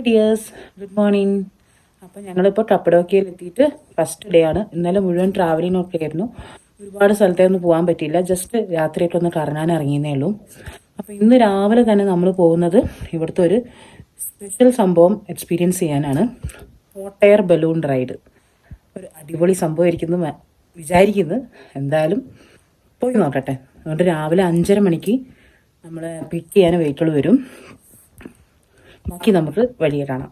Dears, good morning. അപ്പോൾ ഞങ്ങളിപ്പോൾ കപ്പഡോക്കിയയിൽ എത്തിയിട്ട് ഫസ്റ്റ് ഡേ ആണ്. ഇന്നലെ മുഴുവൻ ട്രാവലിംഗ് ഒക്കെ ആയിരുന്നു. ഒരുപാട് സ്ഥലത്തേക്കൊന്നും പോകാൻ പറ്റിയില്ല. ജസ്റ്റ് രാത്രിയൊക്കെ ഒന്ന് കറങ്ങാൻ ഇറങ്ങിയതേ ഉള്ളൂ. അപ്പോൾ ഇന്ന് രാവിലെ തന്നെ നമ്മൾ പോകുന്നത് ഇവിടുത്തെ ഒരു സ്പെഷ്യൽ സംഭവം എക്സ്പീരിയൻസ് ചെയ്യാനാണ്. Hot air balloon ride. ഒരു അടിപൊളി സംഭവമായിരിക്കുന്നു വിചാരിക്കുന്നത്. എന്തായാലും പോയി നോക്കട്ടെ. അതുകൊണ്ട് രാവിലെ 5:30 മണിക്ക് നമ്മളെ പിക്ക് ചെയ്യാൻ വെഹിക്കിൾ വരും. ബാക്കി നമുക്ക് വഴിയെ കാണാം.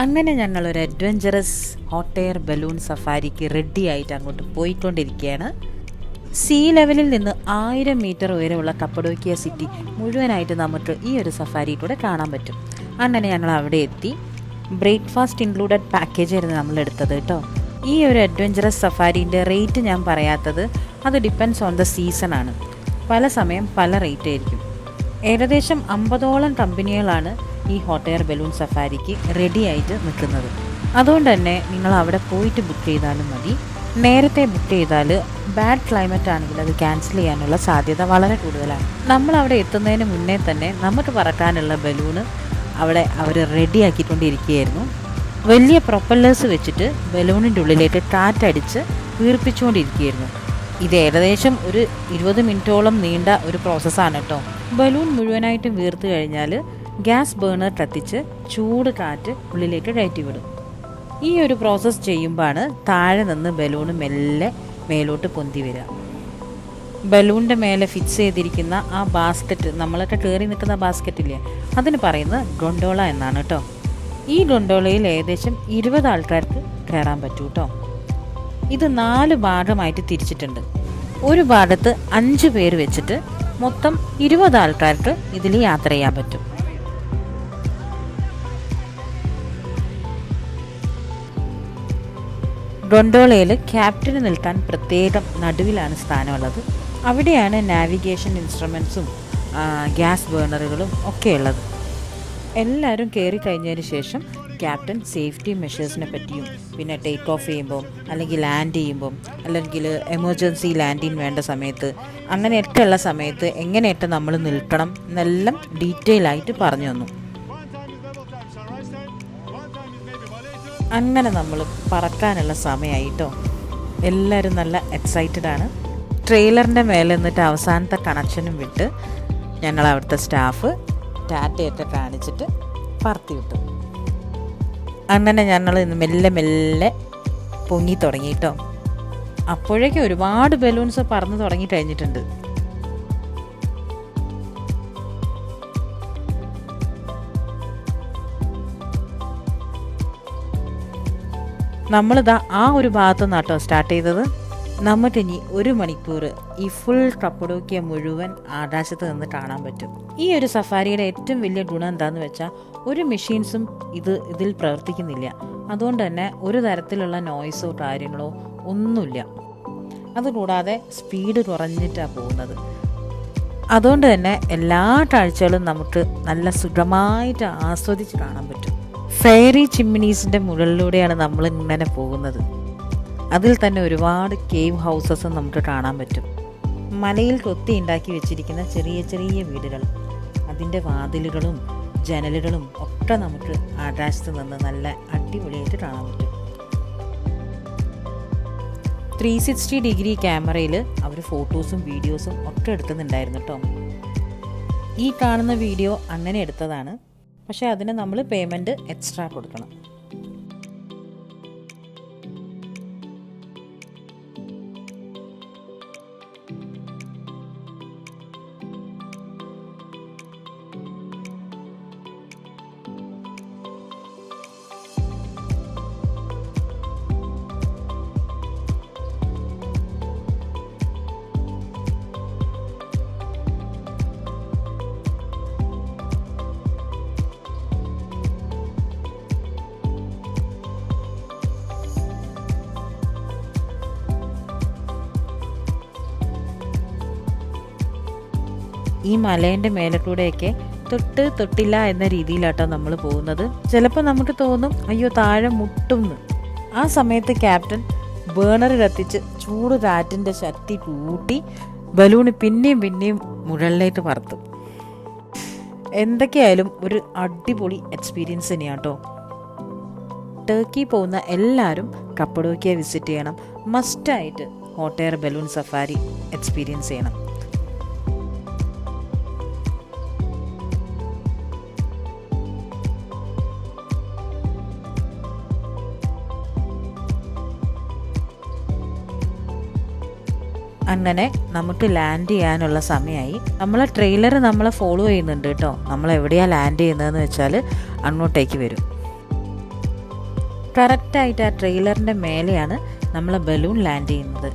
അങ്ങനെ ഞങ്ങളൊരു അഡ്വഞ്ചറസ് ഹോട്ട് എയർ ബലൂൺ സഫാരിക്ക് റെഡി ആയിട്ട് അങ്ങോട്ട് പോയിക്കൊണ്ടിരിക്കുകയാണ്. സീ ലെവലിൽ നിന്ന് 1000 മീറ്റർ ഉയരമുള്ള കപ്പഡോക്കിയ സിറ്റി മുഴുവനായിട്ട് നമുക്ക് ഈ ഒരു സഫാരിയിലൂടെ കാണാൻ പറ്റും. അങ്ങനെ ഞങ്ങൾ അവിടെ എത്തി. ബ്രേക്ക്ഫാസ്റ്റ് ഇൻക്ലൂഡഡ് പാക്കേജ് ആയിരുന്നു നമ്മൾ എടുത്തത് കേട്ടോ. ഈ ഒരു അഡ്വഞ്ചറസ് സഫാരീൻ്റെ റേറ്റ് ഞാൻ പറയാത്തത്, അത് ഡിപ്പെൻഡ്സ് ഓൺ ദ സീസൺ ആണ്. പല സമയം പല റേറ്റ് ആയിരിക്കും. ഏകദേശം 50ഓളം കമ്പനികളാണ് ഈ ഹോട്ട് എയർ ബലൂൺ സഫാരിക്ക് റെഡി ആയിട്ട് നിൽക്കുന്നത്. അതുകൊണ്ട് തന്നെ നിങ്ങൾ അവിടെ പോയിട്ട് ബുക്ക് ചെയ്താലും മതി. നേരത്തെ ബുക്ക് ചെയ്താൽ ബാഡ് ക്ലൈമറ്റ് ആണെങ്കിൽ അത് ക്യാൻസൽ ചെയ്യാനുള്ള സാധ്യത വളരെ കൂടുതലാണ്. നമ്മൾ അവിടെ എത്തുന്നതിന് മുന്നേ തന്നെ നമുക്ക് പറക്കാനുള്ള ബലൂണ് അവിടെ അവർ റെഡി ആക്കിക്കൊണ്ടിരിക്കുകയായിരുന്നു. വലിയ പ്രൊപ്പല്ലേഴ്സ് വെച്ചിട്ട് ബലൂണിൻ്റെ ഉള്ളിലേക്ക് കാറ്റടിച്ച് വീർപ്പിച്ചുകൊണ്ടിരിക്കുകയായിരുന്നു. ഇത് ഏകദേശം ഒരു 20 മിനിറ്റോളം നീണ്ട ഒരു പ്രോസസ്സാണ് കേട്ടോ. ബലൂൺ മുഴുവനായിട്ടും വീർത്ത് കഴിഞ്ഞാൽ ഗ്യാസ് ബേണർ കത്തിച്ച് ചൂട് കാറ്റ് ഉള്ളിലേക്ക് കയറ്റി വിടും. ഈ ഒരു പ്രോസസ്സ് ചെയ്യുമ്പോഴാണ് താഴെ നിന്ന് ബലൂൺ മെല്ലെ മേലോട്ട് പൊന്തി വരിക. ബലൂണിൻ്റെ മേലെ ഫിക്സ് ചെയ്തിരിക്കുന്ന ആ ബാസ്ക്കറ്റ്, നമ്മളൊക്കെ കയറി നിൽക്കുന്ന ബാസ്ക്കറ്റില്ലേ, അതിന് പറയുന്നത് ഗൊണ്ടോള എന്നാണ് കേട്ടോ. ഈ ഗൊണ്ടോളയിൽ ഏകദേശം 20 ആൾക്കാർക്ക് കയറാൻ പറ്റൂ കേട്ടോ. ഇത് 4 ഭാഗമായിട്ട് തിരിച്ചിട്ടുണ്ട്. ഒരു ഭാഗത്ത് 5 പേര് വെച്ചിട്ട് മൊത്തം 20 ആൾക്കാർക്ക് ഇതിൽ യാത്ര ചെയ്യാൻ പറ്റും. ഗൊണ്ടോളയിൽ ക്യാപ്റ്റന് നിൽക്കാൻ പ്രത്യേകം നടുവിലാണ് സ്ഥാനമുള്ളത്. അവിടെയാണ് നാവിഗേഷൻ ഇൻസ്ട്രുമെൻസും ഗ്യാസ് ബേണറുകളും ഒക്കെ ഉള്ളത്. എല്ലാവരും കയറി കഴിഞ്ഞതിന് ശേഷം ക്യാപ്റ്റൻ സേഫ്റ്റി മെഷേഴ്സിനെ പറ്റിയും, പിന്നെ ടേക്ക് ഓഫ് ചെയ്യുമ്പം അല്ലെങ്കിൽ ലാൻഡ് ചെയ്യുമ്പം അല്ലെങ്കിൽ എമർജൻസി ലാൻഡിങ് വേണ്ട സമയത്ത്, അങ്ങനെയൊക്കെയുള്ള സമയത്ത് എങ്ങനെയൊക്കെ നമ്മൾ നിൽക്കണം എന്നെല്ലാം ഡീറ്റെയിൽ ആയിട്ട് പറഞ്ഞു തന്നു. അങ്ങനെ നമ്മൾ പറക്കാനുള്ള സമയമായിട്ടോ. എല്ലാവരും നല്ല എക്സൈറ്റഡ് ആണ്. ട്രെയിലറിൻ്റെ മേലെ നിന്നിട്ട് അവസാനത്തെ കണക്ഷനും വിട്ട് ഞങ്ങൾ അവിടുത്തെ സ്റ്റാഫ് ടാറ്റയൊക്കെ കാണിച്ചിട്ട് പറത്തി വിട്ടു. അങ്ങനെ ഞങ്ങൾ ഇന്ന് മെല്ലെ മെല്ലെ പൊങ്ങി തുടങ്ങിയിട്ടോ. അപ്പോഴേക്കും ഒരുപാട് ബലൂൺസ് പറന്ന് തുടങ്ങി കഴിഞ്ഞിട്ടുണ്ട്. നമ്മളിതാ ആ ഒരു ഭാഗത്തു നിന്നാട്ടോ സ്റ്റാർട്ട് ചെയ്തത്. നമുക്കിനി 1 മണിക്കൂർ ഈ ഫുൾ കപ്പഡോക്കിയ മുഴുവൻ ആകാശത്ത് നിന്ന് കാണാൻ പറ്റും. ഈ ഒരു സഫാരിയുടെ ഏറ്റവും വലിയ ഗുണം എന്താണെന്ന് വെച്ചാൽ, ഒരു മെഷീൻസും ഇതിൽ പ്രവർത്തിക്കുന്നില്ല. അതുകൊണ്ട് തന്നെ ഒരു തരത്തിലുള്ള നോയ്സോ കാര്യങ്ങളോ ഒന്നുമില്ല. അതുകൂടാതെ സ്പീഡ് കുറഞ്ഞിട്ടാണ് പോകുന്നത്. അതുകൊണ്ട് തന്നെ എല്ലാ കാഴ്ചകളും നമുക്ക് നല്ല സുഖമായിട്ട് ആസ്വദിച്ച് കാണാൻ പറ്റും. ഫെയറി ചിമ്മിനീസിൻ്റെ മുകളിലൂടെയാണ് നമ്മൾ ഇങ്ങനെ പോകുന്നത്. അതിൽ തന്നെ ഒരുപാട് കേവ് ഹൗസസും നമുക്ക് കാണാൻ പറ്റും. മലയിൽ കൊത്തി ഉണ്ടാക്കി വെച്ചിരിക്കുന്ന ചെറിയ ചെറിയ വീടുകൾ, അതിൻ്റെ വാതിലുകളും ജനലുകളും ഒക്കെ നമുക്ക് ആകാശത്ത് നിന്ന് നല്ല അടിപൊളിയായിട്ട് കാണാൻ പറ്റും. 360 ഡിഗ്രി ക്യാമറയിൽ അവർ ഫോട്ടോസും വീഡിയോസും ഒക്കെ എടുക്കുന്നുണ്ടായിരുന്നു കേട്ടോ. ഈ കാണുന്ന വീഡിയോ അങ്ങനെ എടുത്തതാണ്. പക്ഷേ അതിന് നമ്മൾ പേയ്മെൻറ്റ് എക്സ്ട്രാ കൊടുക്കണം. ഈ മലേൻ്റെ മേലക്കൂടെയൊക്കെ തൊട്ടില്ല എന്ന രീതിയിലാട്ടോ നമ്മൾ പോകുന്നത്. ചിലപ്പോൾ നമുക്ക് തോന്നും അയ്യോ താഴെ മുട്ടുമെന്ന്. ആ സമയത്ത് ക്യാപ്റ്റൻ ബേണർ കത്തിച്ച് ചൂട് കാറ്റിൻ്റെ ശക്തി കൂട്ടി ബലൂണ് പിന്നെയും മുകളിലേക്ക് പറത്തും. എന്തൊക്കെയായാലും ഒരു അടിപൊളി എക്സ്പീരിയൻസ് തന്നെയാണ് കേട്ടോ. ടർക്കി പോകുന്ന എല്ലാവരും കപ്പഡോക്യ വിസിറ്റ് ചെയ്യണം. മസ്റ്റായിട്ട് hot air balloon safari experience ചെയ്യണം. അങ്ങനെ നമുക്ക് ലാൻഡ് ചെയ്യാനുള്ള സമയമായി. നമ്മളെ ട്രെയിലർ നമ്മളെ ഫോളോ ചെയ്യുന്നുണ്ട് കേട്ടോ. നമ്മൾ എവിടെയാണ് ലാൻഡ് ചെയ്യുന്നതെന്ന് വെച്ചാൽ അങ്ങോട്ടേക്ക് വരും. കറക്റ്റായിട്ട് ആ ട്രെയിലറിൻ്റെ മേലെയാണ് നമ്മളെ ബലൂൺ ലാൻഡ് ചെയ്യുന്നത്.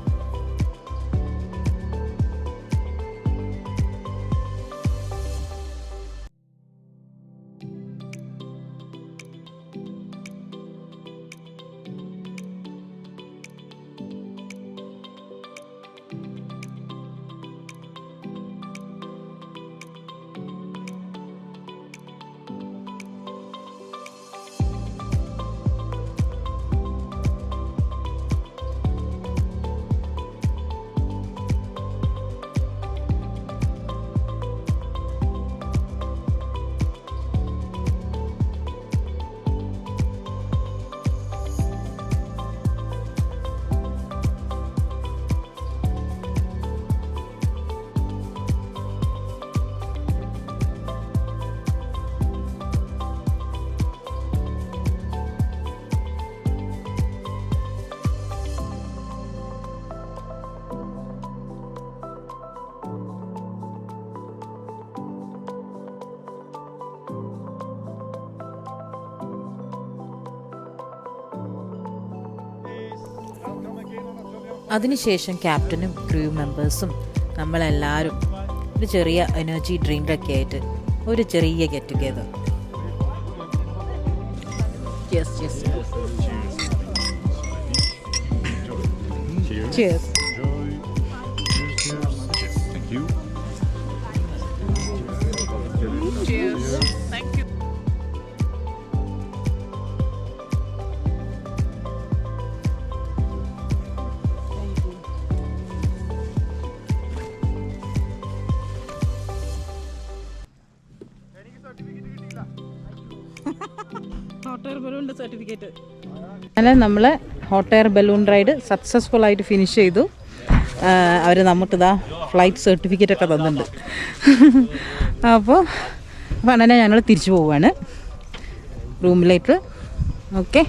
അതിനുശേഷം ക്യാപ്റ്റനും ക്രൂ മെമ്പേഴ്സും നമ്മളെല്ലാവരും ഒരു ചെറിയ എനർജി ഡ്രിങ്കൊക്കെ ആയിട്ട് ഒരു ചെറിയ get together. Cheers. Thank you. Cheers. Thank you. Hot air ബലൂണിൻ്റെ സർട്ടിഫിക്കറ്റ്. അങ്ങനെ നമ്മൾ hot air balloon ride successful ആയിട്ട് ഫിനിഷ് ചെയ്തു. അവർ നമുക്കിതാ ഫ്ലൈറ്റ് സർട്ടിഫിക്കറ്റ് ഒക്കെ തന്നിട്ടുണ്ട്. അപ്പോൾ അങ്ങനെ ഞങ്ങൾ തിരിച്ചു പോവുകയാണ് റൂമിലേക്ക്. ഓക്കെ.